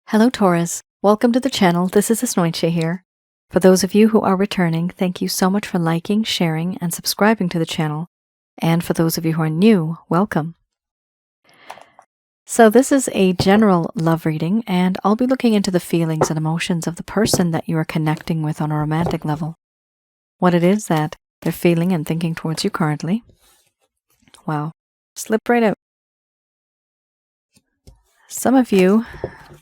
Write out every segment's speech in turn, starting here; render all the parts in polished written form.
Hello Taurus, welcome to the channel. This is Asnointia here. For those of you who are returning, thank you so much for liking, sharing, and subscribing to the channel. And for those of you who are new, welcome. So this is a general love reading, and I'll be looking into the feelings and emotions of the person that you are connecting with on a romantic level. What it is that they're feeling and thinking towards you currently. Wow, slip right out. Some of you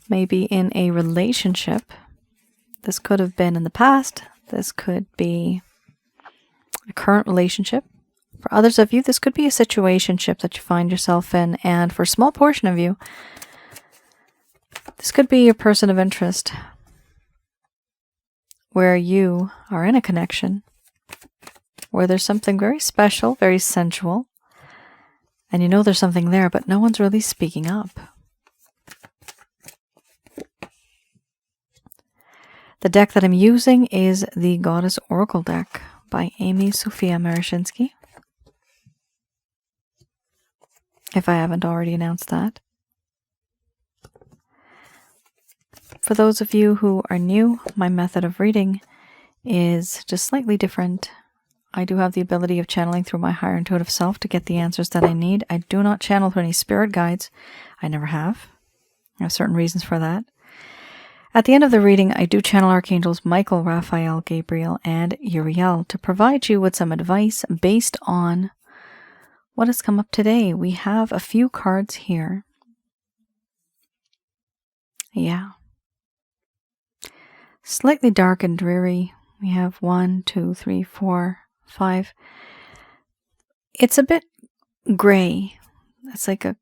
may be in a relationship. This could have been in the past. This could be a current relationship. For others of you, this could be a situationship that you find yourself in. And for a small portion of you, this could be your person of interest, where you are in a connection, where there's something very special, very sensual, and you know there's something there, but no one's really speaking up. The deck that I'm using is the Goddess Oracle deck by Amy Sophia Marashinsky, if I haven't already announced that. For those of you who are new, my method of reading is just slightly different. I do have the ability of channeling through my higher intuitive self to get the answers that I need. I do not channel through any spirit guides. I never have. I have certain reasons for that. At the end of the reading, I do channel Archangels Michael, Raphael, Gabriel, and Uriel to provide you with some advice based on what has come up today. We have a few cards here. Yeah. Slightly dark and dreary. We have 1, 2, 3, 4, 5. It's a bit gray. It's like a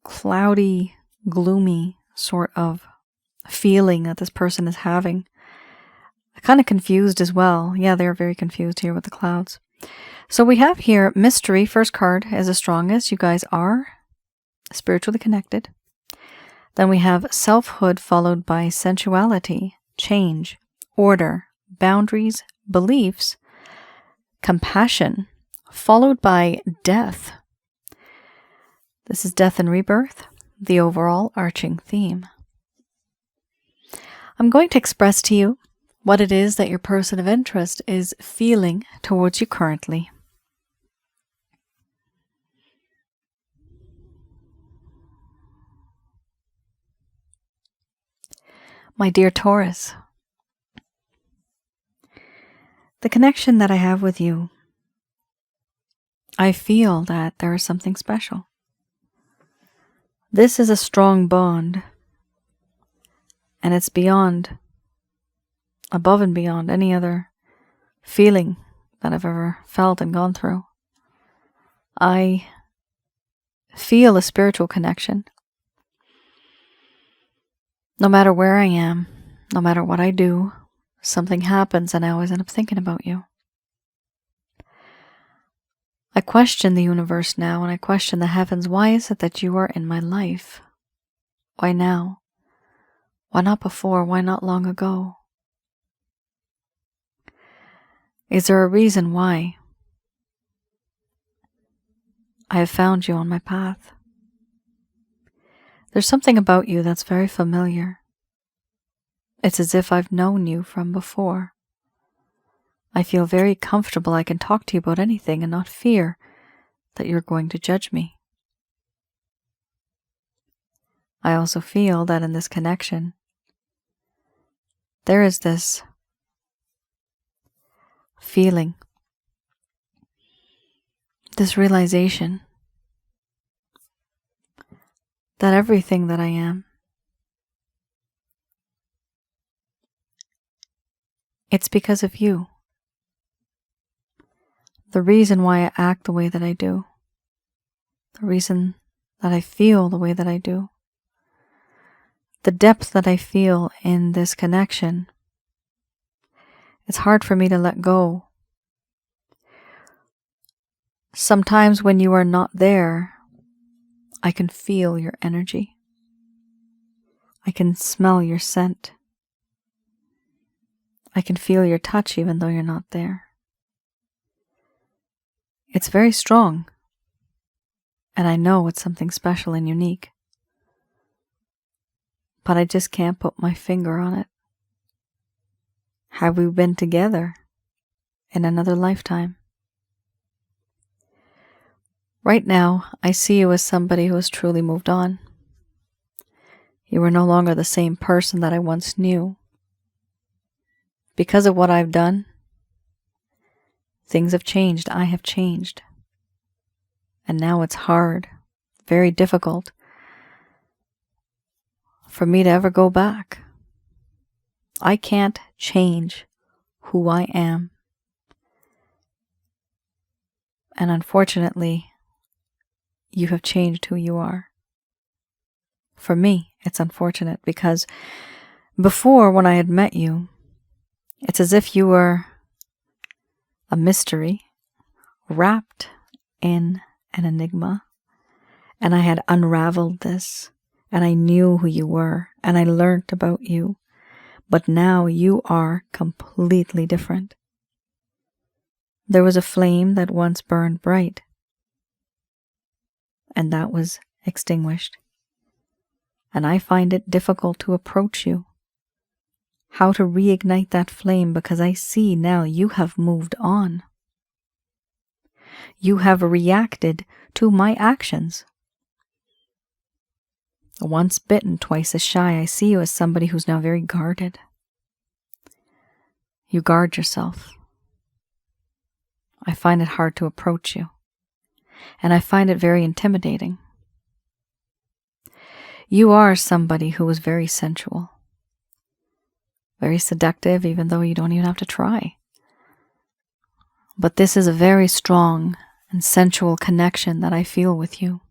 cloudy, gloomy sort of feeling that this person is having. Kind of confused as well. Yeah, they're very confused here with the clouds. So we have here mystery. First card is the strongest. You guys are spiritually connected. Then we have selfhood followed by sensuality, change, order, boundaries, beliefs, compassion, followed by death. This is death and rebirth, the overall arching theme. I'm going to express to you what it is that your person of interest is feeling towards you currently. My dear Taurus, the connection that I have with you, I feel that there is something special. This is a strong bond. And it's beyond, above and beyond any other feeling that I've ever felt and gone through. I feel a spiritual connection. No matter where I am, no matter what I do, something happens and I always end up thinking about you. I question the universe now and I question the heavens. Why is it that you are in my life? Why now? Why not before? Why not long ago? Is there a reason why I have found you on my path? There's something about you that's very familiar. It's as if I've known you from before. I feel very comfortable. I can talk to you about anything and not fear that you're going to judge me. I also feel that in this connection, there is this feeling, this realization that everything that I am, it's because of you. The reason why I act the way that I do, the reason that I feel the way that I do, the depth that I feel in this connection, it's hard for me to let go. Sometimes when you are not there, I can feel your energy. I can smell your scent. I can feel your touch even though you're not there. It's very strong, and I know it's something special and unique. but I just can't put my finger on it. Have we been together in another lifetime? Right now, I see you as somebody who has truly moved on. You are no longer the same person that I once knew. Because of what I've done, things have changed. I have changed. And now it's hard, very difficult for me to ever go back. I can't change who I am. And unfortunately, you have changed who you are. For me, it's unfortunate because before, when I had met you, it's as if you were a mystery wrapped in an enigma, and I had unraveled this, and I knew who you were, and I learned about you. But now you are completely different. There was a flame that once burned bright, and that was extinguished. And I find it difficult to approach you, how to reignite that flame, because I see now you have moved on. You have reacted to my actions. Once bitten, twice as shy. I see you as somebody who's now very guarded. You guard yourself. I find it hard to approach you, and I find it very intimidating. You are somebody who is very sensual, very seductive, even though you don't even have to try. But this is a very strong and sensual connection that I feel with you.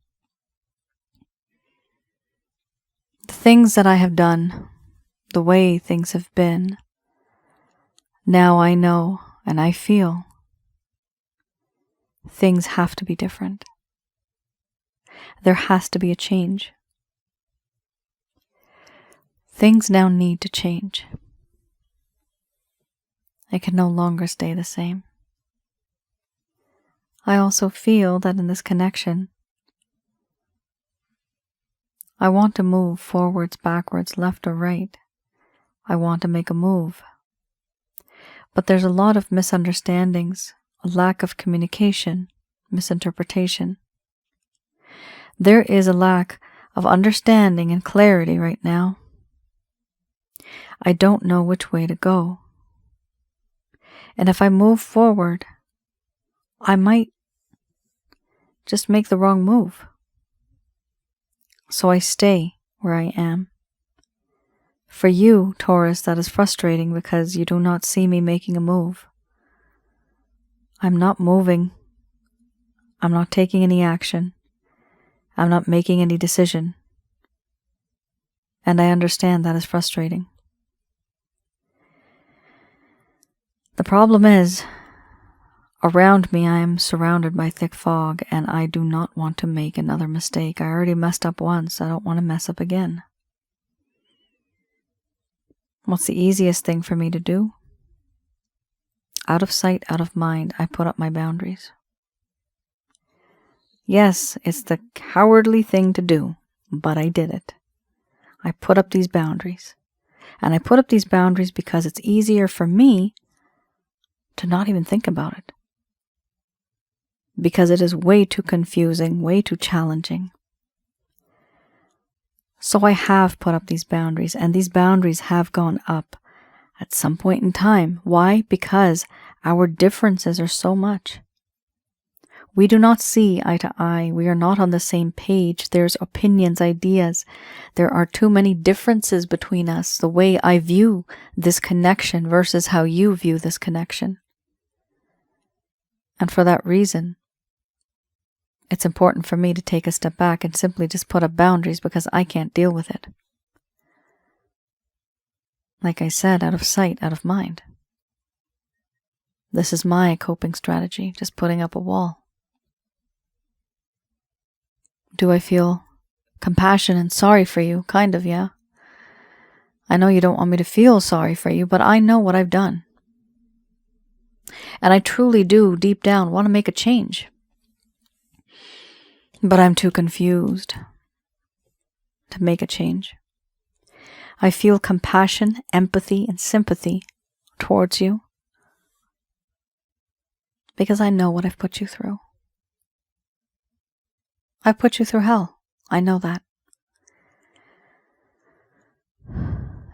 The things that I have done, the way things have been, now I know and I feel things have to be different. There has to be a change. Things now need to change. I can no longer stay the same. I also feel that in this connection, I want to move forwards, backwards, left or right. I want to make a move. But there's a lot of misunderstandings, a lack of communication, misinterpretation. There is a lack of understanding and clarity right now. I don't know which way to go. And if I move forward, I might just make the wrong move. So I stay where I am. For you, Taurus, that is frustrating because you do not see me making a move. I'm not moving. I'm not taking any action. I'm not making any decision. And I understand that is frustrating. The problem is, around me I am surrounded by thick fog, and I do not want to make another mistake. I already messed up once. I don't want to mess up again. What's the easiest thing for me to do? Out of sight, out of mind, I put up my boundaries. Yes, it's the cowardly thing to do, but I did it. I put up these boundaries. And I put up these boundaries because it's easier for me to not even think about it. Because it is way too confusing, way too challenging. So I have put up these boundaries, and these boundaries have gone up at some point in time. Why? Because our differences are so much. We do not see eye to eye. We are not on the same page. There's opinions, ideas. There are too many differences between us. The way I view this connection versus how you view this connection. And for that reason, it's important for me to take a step back and simply just put up boundaries because I can't deal with it. Like I said, out of sight, out of mind. This is my coping strategy, just putting up a wall. Do I feel compassion and sorry for you? Kind of, yeah. I know you don't want me to feel sorry for you, but I know what I've done. And I truly do, deep down, want to make a change. But I'm too confused to make a change. I feel compassion, empathy, and sympathy towards you because I know what I've put you through. I've put you through hell. I know that.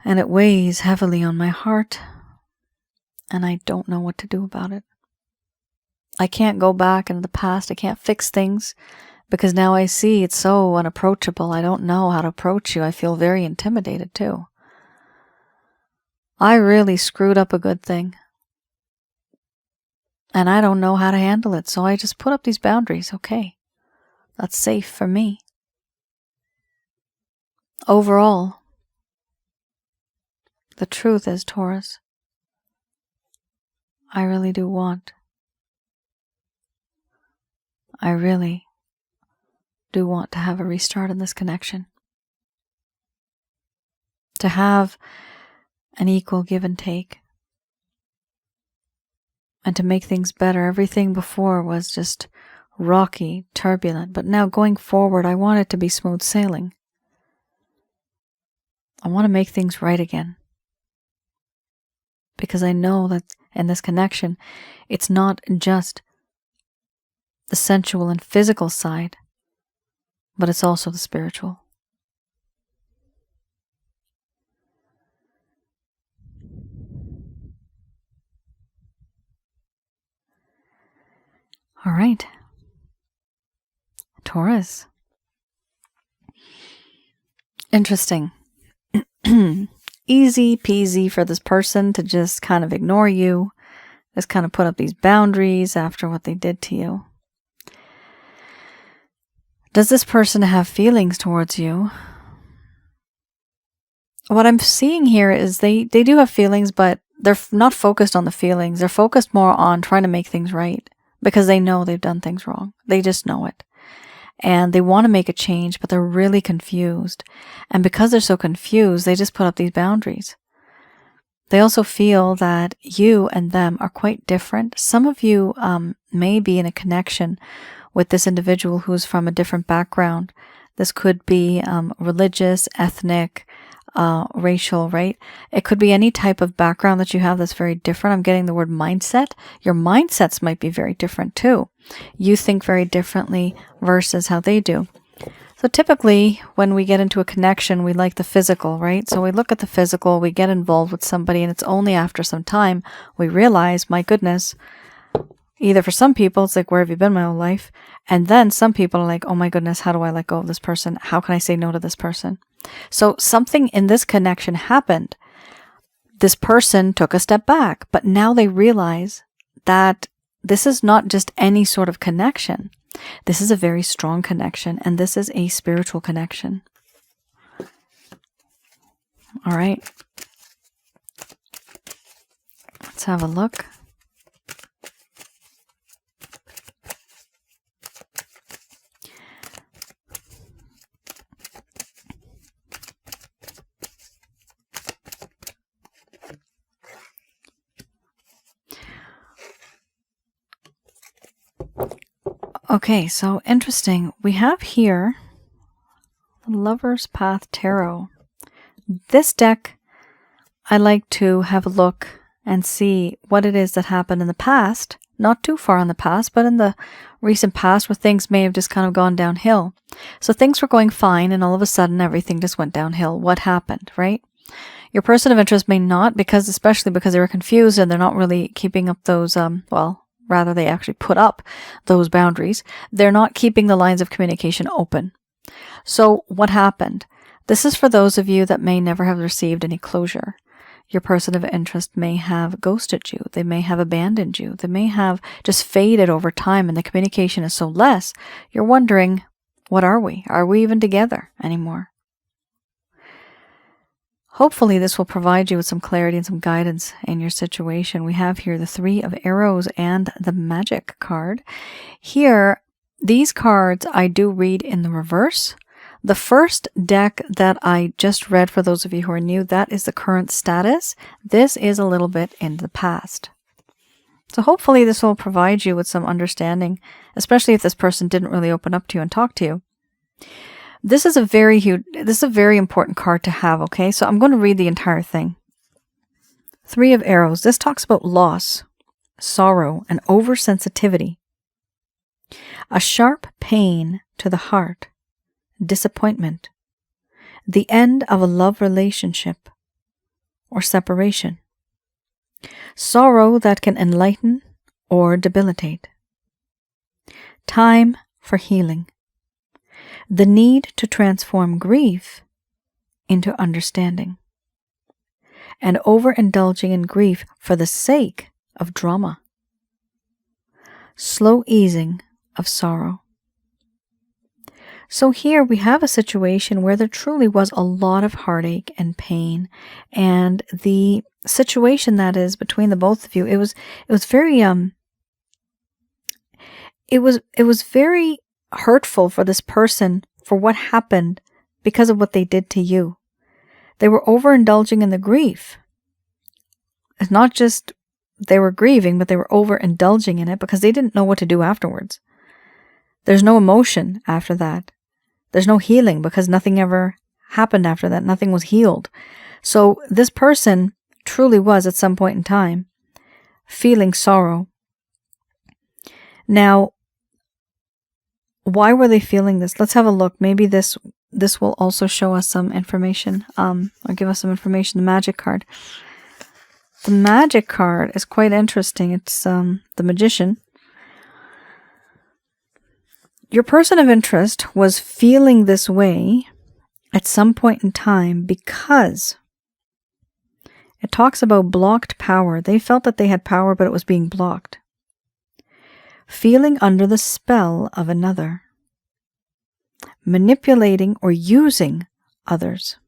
And it weighs heavily on my heart, and I don't know what to do about it. I can't go back into the past. I can't fix things because now I see it's so unapproachable. I don't know how to approach you. I feel very intimidated too. I really screwed up a good thing. And I don't know how to handle it, so I just put up these boundaries. Okay, that's safe for me. Overall, the truth is, Taurus, I really do want. I really do want to have a restart in this connection. To have an equal give and take. And to make things better. Everything before was just rocky, turbulent. But now going forward, I want it to be smooth sailing. I want to make things right again. Because I know that in this connection, it's not just the sensual and physical side, but it's also the spiritual. All right. Taurus. Interesting. Easy peasy for this person to just kind of ignore you, just kind of put up these boundaries after what they did to you. Does this person have feelings towards you? What I'm seeing here is they do have feelings, but they're not focused on the feelings. They're focused more on trying to make things right because they know they've done things wrong. They just know it. And they want to make a change, but they're really confused. And because they're so confused, they just put up these boundaries. They also feel that you and them are quite different. Some of you may be in a connection with this individual who's from a different background. This could be religious, ethnic, racial, right? It could be any type of background that you have that's very different. I'm getting the word mindset. Your mindsets might be very different too. You think very differently versus how they do. So typically when we get into a connection, we like the physical, right? So we look at the physical, we get involved with somebody, and it's only after some time we realize, my goodness, either for some people, it's like, where have you been my whole life? And then some people are like, oh my goodness, how do I let go of this person? How can I say no to this person? So something in this connection happened. This person took a step back, but now they realize that this is not just any sort of connection. This is a very strong connection, and this is a spiritual connection. All right. Let's have a look. Okay, so interesting. We have here the Lover's Path Tarot. This deck, I like to have a look and see what it is that happened in the past, not too far in the past, but in the recent past where things may have just kind of gone downhill. So things were going fine and all of a sudden everything just went downhill. What happened, right? Your person of interest may not, especially because they were confused and they're not really keeping up those, rather they actually put up those boundaries. They're not keeping the lines of communication open. So what happened? This is for those of you that may never have received any closure. Your person of interest may have ghosted you. They may have abandoned you. They may have just faded over time and the communication is so less. You're wondering, what are we? Are we even together anymore? Hopefully this will provide you with some clarity and some guidance in your situation. We have here the Three of Arrows and the Magic card. Here, these cards I do read in the reverse. The first deck that I just read, for those of you who are new, that is the current status. This is a little bit in the past. So hopefully this will provide you with some understanding, especially if this person didn't really open up to you and talk to you. This is a very important card to have, okay? So I'm going to read the entire thing. 3 of Arrows. This talks about loss, sorrow, and oversensitivity. A sharp pain to the heart, disappointment, the end of a love relationship or separation. Sorrow that can enlighten or debilitate. Time for healing. The need to transform grief into understanding. And overindulging in grief for the sake of drama. Slow easing of sorrow. So here we have a situation where there truly was a lot of heartache and pain, and the situation that is between the both of you, it was very it was very hurtful for this person for what happened because of what they did to you. They were overindulging in the grief. It's not just they were grieving, but they were overindulging in it because they didn't know what to do afterwards. There's no emotion after that. There's no healing because nothing ever happened after that. Nothing was healed. So this person truly was at some point in time feeling sorrow. Now, why were they feeling this? Let's have a look. Maybe this will also show us some information, or give us some information. The Magic card. The Magic card is quite interesting. It's the Magician. Your person of interest was feeling this way at some point in time because it talks about blocked power. They felt that they had power, but it was being blocked. Feeling under the spell of another. Manipulating or using others.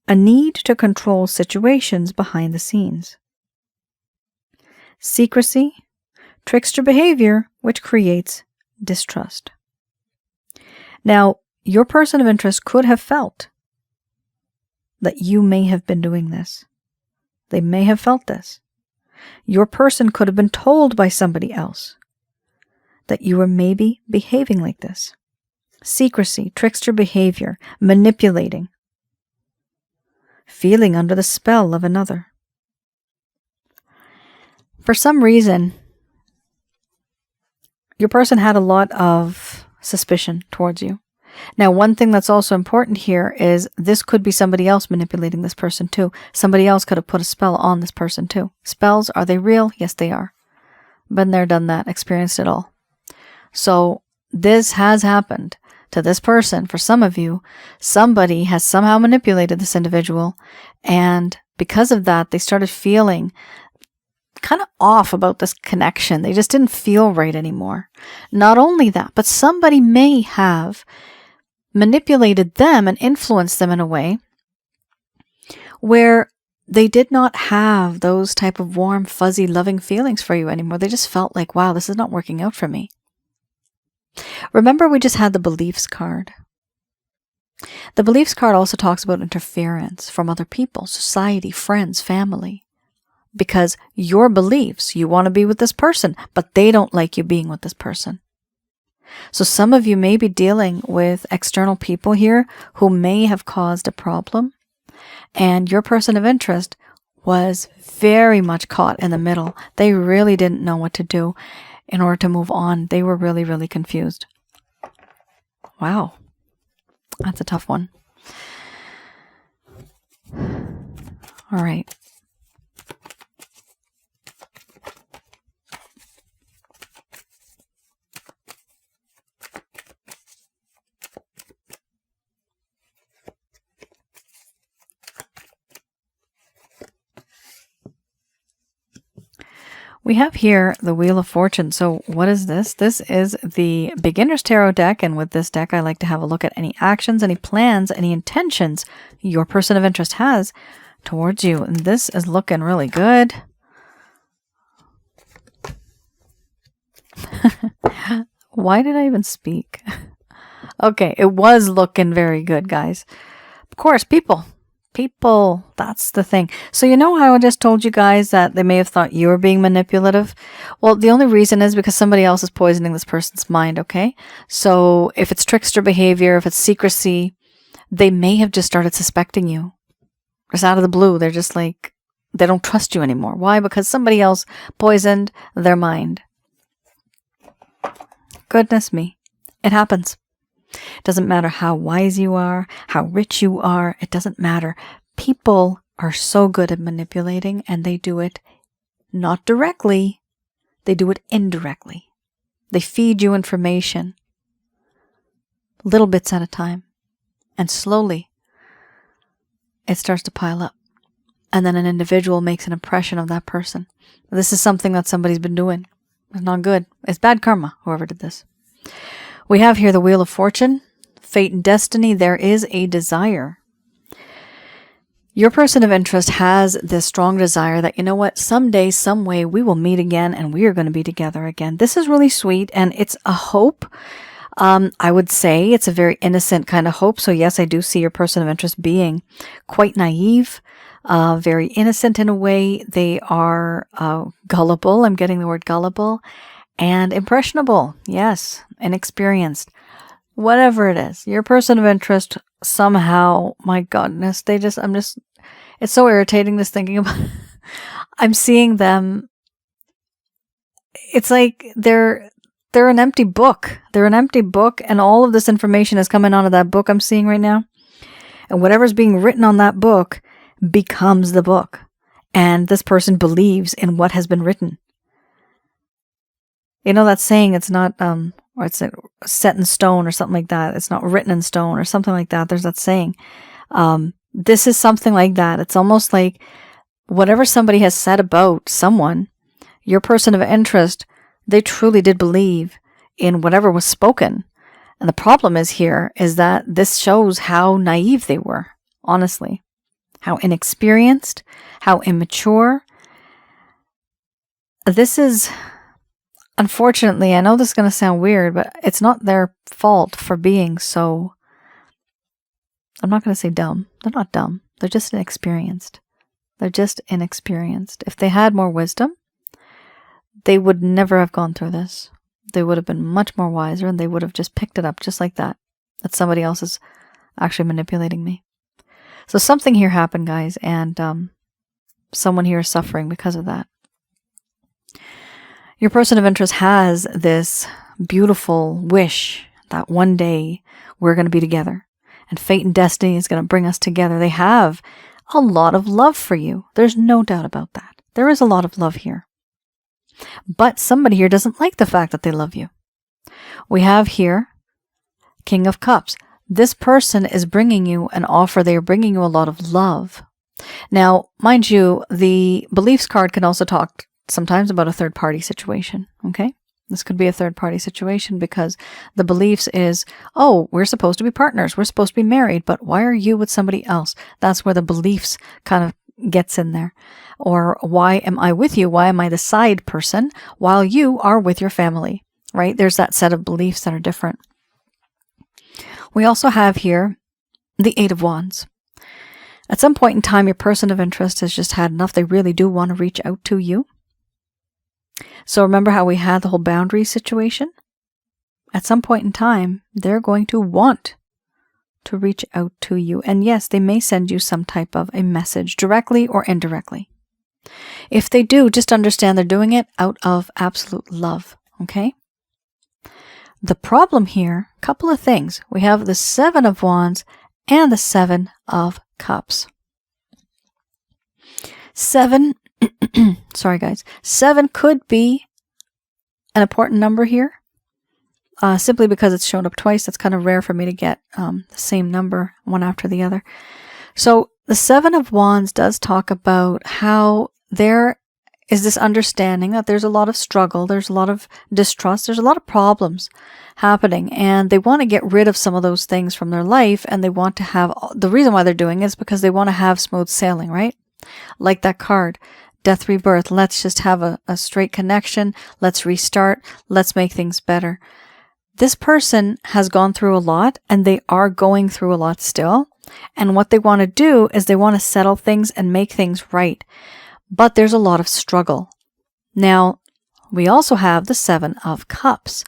A need to control situations behind the scenes. Secrecy, trickster behavior, which creates distrust. Now, your person of interest could have felt that you may have been doing this. They may have felt this. Your person could have been told by somebody else that you were maybe behaving like this. Secrecy, trickster behavior, manipulating, feeling under the spell of another. For some reason, your person had a lot of suspicion towards you. Now, one thing that's also important here is this could be somebody else manipulating this person too. Somebody else could have put a spell on this person too. Spells, are they real? Yes, they are. Been there, done that, experienced it all. So this has happened to this person. For some of you, somebody has somehow manipulated this individual, and because of that, they started feeling kind of off about this connection. They just didn't feel right anymore. Not only that, but somebody may have manipulated them and influenced them in a way where they did not have those type of warm, fuzzy, loving feelings for you anymore. They just felt like, wow, this is not working out for me. Remember, we just had the Beliefs card. The Beliefs card also talks about interference from other people, society, friends, family. Because your beliefs, you want to be with this person, but they don't like you being with this person. So some of you may be dealing with external people here who may have caused a problem, and your person of interest was very much caught in the middle. They really didn't know what to do in order to move on. They were really, really confused. Wow. That's a tough one. All right. We have here the Wheel of Fortune. So what is this? This is the Beginner's Tarot deck, and with this deck I like to have a look at any actions, any plans, any intentions your person of interest has towards you. And this is looking really good. Why did I even speak? Okay, it was looking very good, guys. Of course, people People, that's the thing. So you know how I just told you guys that they may have thought you were being manipulative? Well, the only reason is because somebody else is poisoning this person's mind, okay? So if it's trickster behavior, if it's secrecy, they may have just started suspecting you. Just out of the blue. They're just like, they don't trust you anymore. Why? Because somebody else poisoned their mind. Goodness me. It happens. It doesn't matter how wise you are, how rich you are. It doesn't matter. People are so good at manipulating, and they do it not directly. They do it indirectly. They feed you information, little bits at a time. And slowly, it starts to pile up. And then an individual makes an impression of that person. This is something that somebody's been doing. It's not good. It's bad karma, whoever did this. We have here the Wheel of Fortune, Fate and Destiny. There is a desire. Your person of interest has this strong desire that, you know what, someday, some way, we will meet again and we are going to be together again. This is really sweet, and it's a hope. I would say it's a very innocent kind of hope. So yes, I do see your person of interest being quite naive, very innocent in a way. They are gullible. I'm getting the word gullible. And impressionable. Yes. Inexperienced. Whatever it is. Your person of interest somehow, my goodness, it's so irritating just thinking about I'm seeing them. It's like they're an empty book. They're an empty book, and all of this information is coming out of that book I'm seeing right now. And whatever's being written on that book becomes the book. And this person believes in what has been written. You know that saying, it's not, or it's set in stone or something like that. It's not written in stone or something like that. There's that saying. This is something like that. It's almost like whatever somebody has said about someone, your person of interest, they truly did believe in whatever was spoken. And the problem is that this shows how naive they were, honestly. How inexperienced, how immature. This is... Unfortunately, I know this is going to sound weird, but it's not their fault for being so... I'm not going to say dumb. They're not dumb. They're just inexperienced. They're just inexperienced. If they had more wisdom, they would never have gone through this. They would have been much more wiser, and they would have just picked it up just like that. That somebody else is actually manipulating me. So something here happened, guys, and someone here is suffering because of that. Your person of interest has this beautiful wish that one day we're going to be together, and fate and destiny is going to bring us together. They have a lot of love for you. There's no doubt about that. There is a lot of love here. But somebody here doesn't like the fact that they love you. We have here King of Cups. This person is bringing you an offer. They are bringing you a lot of love. Now, mind you, the beliefs card can also talk sometimes about a third-party situation, okay? This could be a third-party situation because the beliefs is, oh, we're supposed to be partners, we're supposed to be married, but why are you with somebody else? That's where the beliefs kind of gets in there. Or why am I with you? Why am I the side person while you are with your family, right? There's that set of beliefs that are different. We also have here the Eight of Wands. At some point in time, your person of interest has just had enough. They really do want to reach out to you. So remember how we had the whole boundary situation? At some point in time, they're going to want to reach out to you. And yes, they may send you some type of a message, directly or indirectly. If they do, just understand they're doing it out of absolute love, okay? The problem here, a couple of things. We have the Seven of Wands and the Seven of Cups. Seven, sorry guys, 7 could be an important number here. Simply because it's shown up twice. That's kind of rare for me to get the same number one after the other. So the Seven of Wands does talk about how there is this understanding that there's a lot of struggle, there's a lot of distrust, there's a lot of problems happening, and they want to get rid of some of those things from their life, and they want to have, the reason why they're doing it is because they want to have smooth sailing, right? Like that card, Death Rebirth. Let's just have a straight connection. Let's restart. Let's make things better. This person has gone through a lot, and they are going through a lot still. And what they want to do is they want to settle things and make things right. But there's a lot of struggle. Now, we also have the Seven of Cups.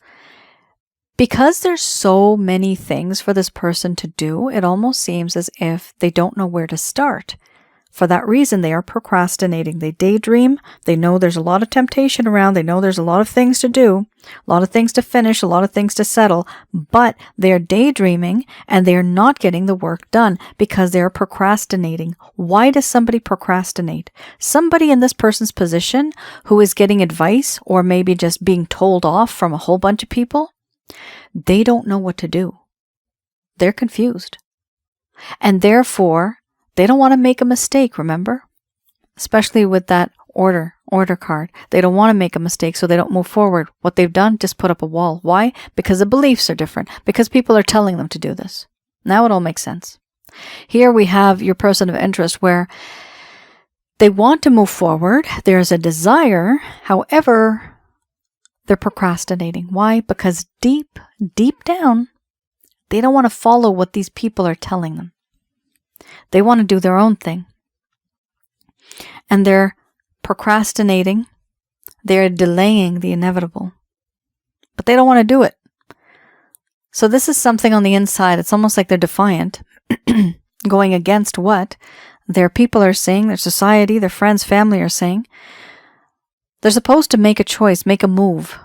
Because there's so many things for this person to do, it almost seems as if they don't know where to start. For that reason, they are procrastinating. They daydream. They know there's a lot of temptation around. They know there's a lot of things to do, a lot of things to finish, a lot of things to settle, but they're daydreaming and they're not getting the work done because they're procrastinating. Why does somebody procrastinate? Somebody in this person's position who is getting advice or maybe just being told off from a whole bunch of people, they don't know what to do. They're confused. And therefore, they don't want to make a mistake, remember? Especially with that order card. They don't want to make a mistake, so they don't move forward. What they've done, just put up a wall. Why? Because the beliefs are different. Because people are telling them to do this. Now it all makes sense. Here we have your person of interest where they want to move forward. There's a desire. However, they're procrastinating. Why? Because deep down, they don't want to follow what these people are telling them. They want to do their own thing. And they're procrastinating. They're delaying the inevitable. But they don't want to do it. So this is something on the inside. It's almost like they're defiant, going against what their people are saying, their society, their friends, family are saying. They're supposed to make a choice, make a move,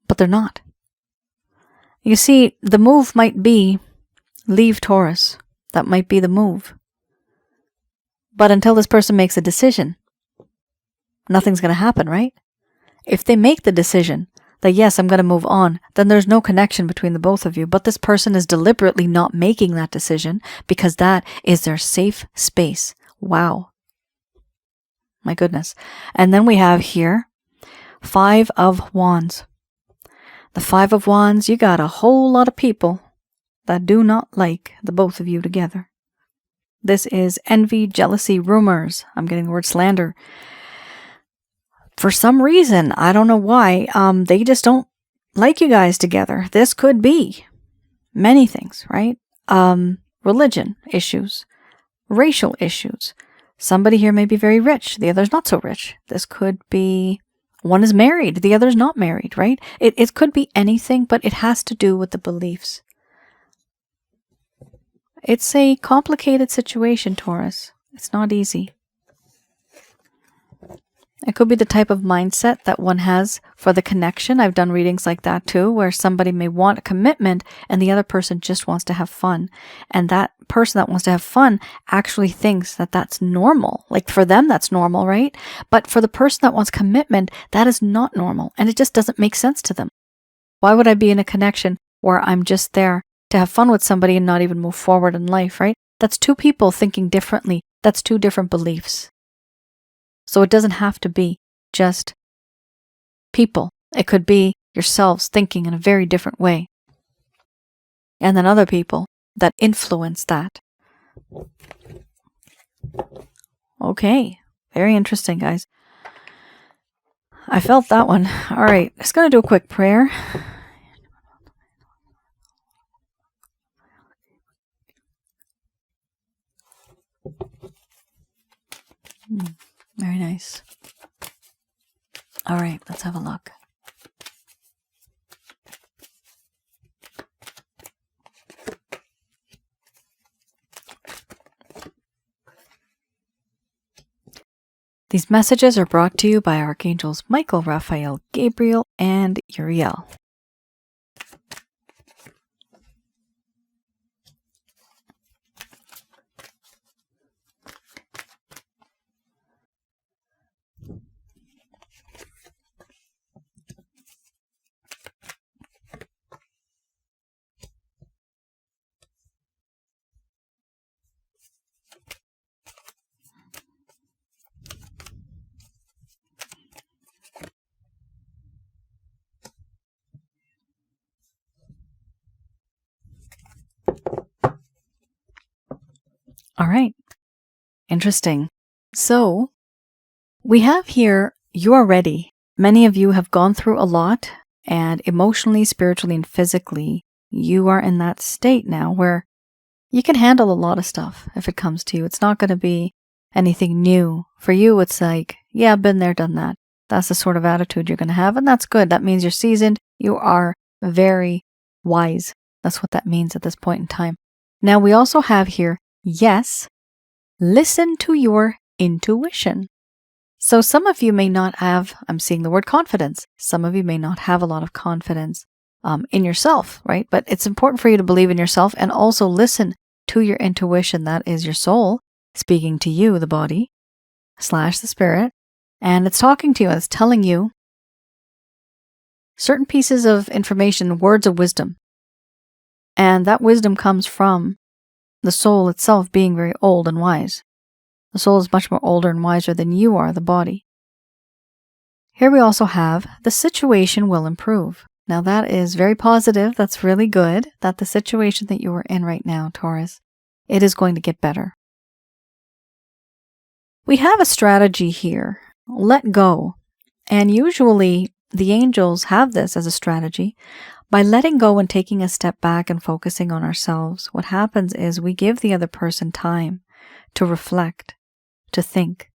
but they're not. You see, the move might be leave Taurus. That might be the move. But until this person makes a decision, nothing's going to happen, right? If they make the decision that, yes, I'm going to move on, then there's no connection between the both of you. But this person is deliberately not making that decision because that is their safe space. Wow. My goodness. And then we have here, Five of Wands. The Five of Wands, you got a whole lot of people that do not like the both of you together. This is envy, jealousy, rumors. I'm getting the word slander. For some reason, I don't know why, they just don't like you guys together. This could be many things, right? Religion issues, racial issues. Somebody here may be very rich, the other's not so rich. This could be one is married, the other's not married, right? It could be anything, but it has to do with the beliefs. It's a complicated situation, Taurus. It's not easy. It could be the type of mindset that one has for the connection. I've done readings like that too, where somebody may want a commitment and the other person just wants to have fun. And that person that wants to have fun actually thinks that that's normal. Like for them, that's normal, right? But for the person that wants commitment, that is not normal. And it just doesn't make sense to them. Why would I be in a connection where I'm just there to have fun with somebody and not even move forward in life, right? That's two people thinking differently. That's two different beliefs. So it doesn't have to be just people. It could be yourselves thinking in a very different way. And then other people that influence that. Okay. Very interesting, guys. I felt that one. All right. Just going to do a quick prayer. Very nice. All right, let's have a look. These messages are brought to you by Archangels Michael, Raphael, Gabriel, and Uriel. All right. Interesting. So we have here, you are ready. Many of you have gone through a lot, and emotionally, spiritually, and physically, you are in that state now where You can handle a lot of stuff if it comes to you. It's not going to be anything new. For you, it's like, yeah, been there, done that. That's the sort of attitude you're going to have, and that's good. That means you're seasoned. You are very wise. That's what that means at this point in time. Now, we also have here, yes, listen to your intuition. So some of you may not have, I'm seeing the word confidence. Some of you may not have a lot of confidence in yourself, right? But it's important for you to believe in yourself and also listen to your intuition. That is your soul speaking to you, the body / the spirit. And it's talking to you and it's telling you certain pieces of information, words of wisdom. And that wisdom comes from the soul itself being very old and wise. The soul is much more older and wiser than you are, the body. Here we also have the situation will improve. Now that is very positive. That's really good that the situation that you are in right now, Taurus, it is going to get better. We have a strategy here. Let go. And usually the angels have this as a strategy. By letting go and taking a step back and focusing on ourselves, what happens is we give the other person time to reflect, to think,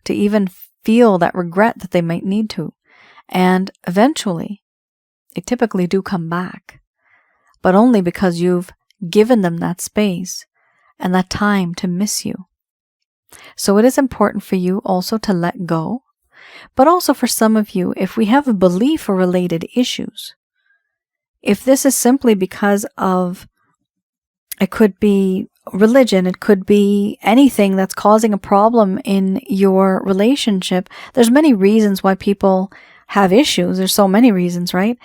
to even feel that regret that they might need to. And eventually, they typically do come back, but only because you've given them that space and that time to miss you. So it is important for you also to let go, but also for some of you, if we have belief or related issues, if this is simply because of, it could be religion, it could be anything that's causing a problem in your relationship. There's many reasons why people have issues. There's so many reasons, right?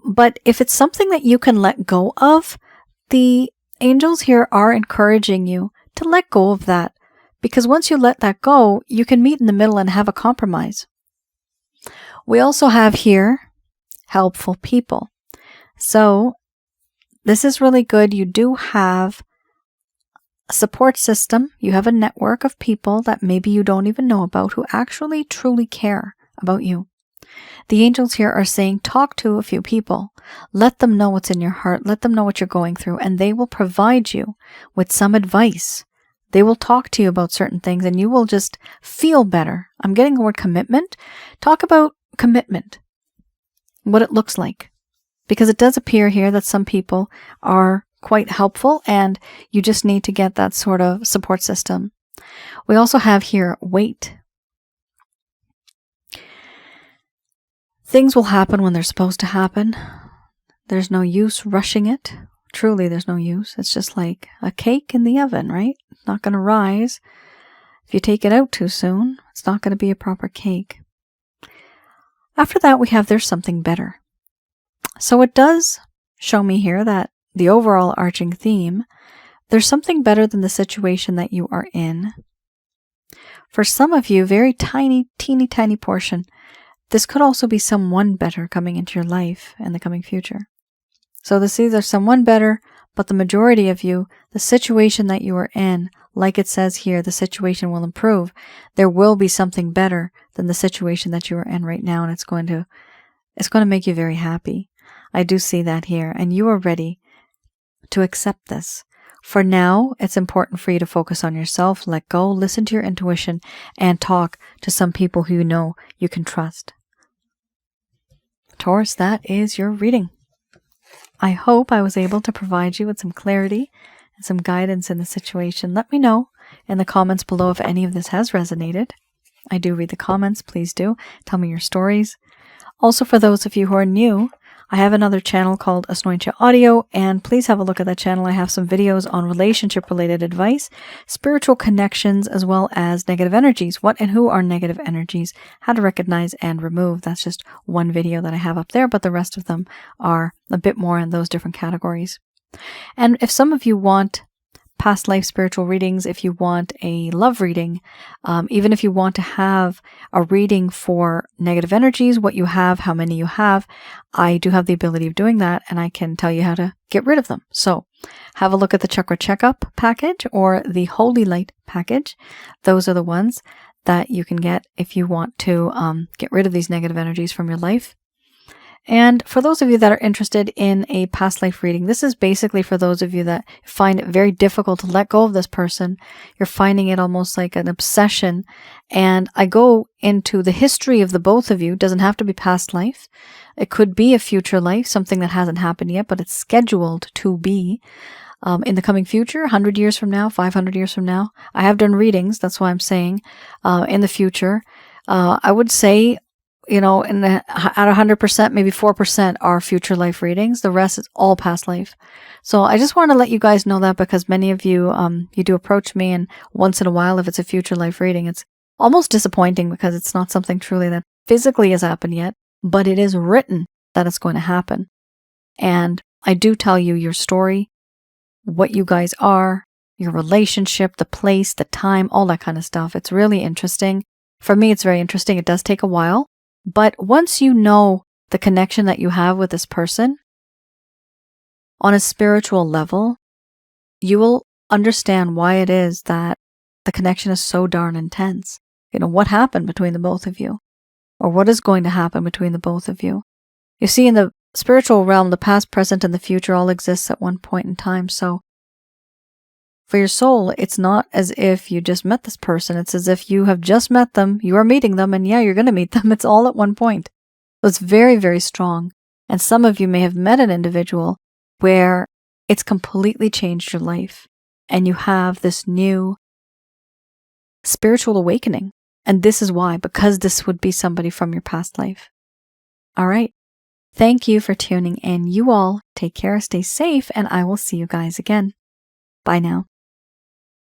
But if it's something that you can let go of, the angels here are encouraging you to let go of that. Because once you let that go, you can meet in the middle and have a compromise. We also have here helpful people. So this is really good. You do have a support system. You have a network of people that maybe you don't even know about who actually truly care about you. The angels here are saying, talk to a few people. Let them know what's in your heart. Let them know what you're going through, and they will provide you with some advice. They will talk to you about certain things, and you will just feel better. I'm getting the word commitment. Talk about commitment, what it looks like. Because it does appear here that some people are quite helpful, and you just need to get that sort of support system. We also have here, wait. Things will happen when they're supposed to happen. There's no use rushing it. Truly, there's no use. It's just like a cake in the oven, right? It's not going to rise. If you take it out too soon, it's not going to be a proper cake. After that, we have there's something better. So it does show me here that the overall arching theme, there's something better than the situation that you are in. For some of you, very tiny, teeny tiny portion, this could also be someone better coming into your life in the coming future. So this is either someone better, but the majority of you, the situation that you are in, like it says here, the situation will improve. There will be something better than the situation that you are in right now, and it's going to make you very happy. I do see that here, and you are ready to accept this. For now, it's important for you to focus on yourself, let go, listen to your intuition, and talk to some people who you know you can trust. Taurus, that is your reading. I hope I was able to provide you with some clarity and some guidance in the situation. Let me know in the comments below if any of this has resonated. I do read the comments. Please do. Tell me your stories. Also, for those of you who are new, I have another channel called Asnointia Audio, and please have a look at that channel. I have some videos on relationship-related advice, spiritual connections, as well as negative energies. What and who are negative energies, how to recognize and remove. That's just one video that I have up there, but the rest of them are a bit more in those different categories. And if some of you want past life spiritual readings, if you want a love reading, even if you want to have a reading for negative energies, what you have, how many you have, I do have the ability of doing that, and I can tell you how to get rid of them. So have a look at the Chakra Checkup package or the Holy Light package. Those are the ones that you can get if you want to get rid of these negative energies from your life. And for those of you that are interested in a past life reading, this is basically for those of you that find it very difficult to let go of this person. You're finding it almost like an obsession. And I go into the history of the both of you. It doesn't have to be past life. It could be a future life, something that hasn't happened yet, but it's scheduled to be in the coming future, 100 years from now, 500 years from now. I have done readings. That's why I'm saying in the future. I would say, out of 100%, maybe 4% are future life readings. The rest is all past life. So I just want to let you guys know that, because many of you, you do approach me, and once in a while, if it's a future life reading, it's almost disappointing because it's not something truly that physically has happened yet, but it is written that it's going to happen. And I do tell you your story, what you guys are, your relationship, the place, the time, all that kind of stuff. It's really interesting. For me, it's very interesting. It does take a while. But once you know the connection that you have with this person on a spiritual level, you will understand why it is that the connection is so darn intense. What happened between the both of you, or what is going to happen between the both of you. You see, in the spiritual realm, the past, present, and the future all exists at one point in time. So for your soul, it's not as if you just met this person. It's as if you have just met them, you are meeting them, and yeah, you're going to meet them. It's all at one point. So it's very, very strong. And some of you may have met an individual where it's completely changed your life, and you have this new spiritual awakening. And this is why, because this would be somebody from your past life. All right. Thank you for tuning in. You all take care, stay safe, and I will see you guys again. Bye now.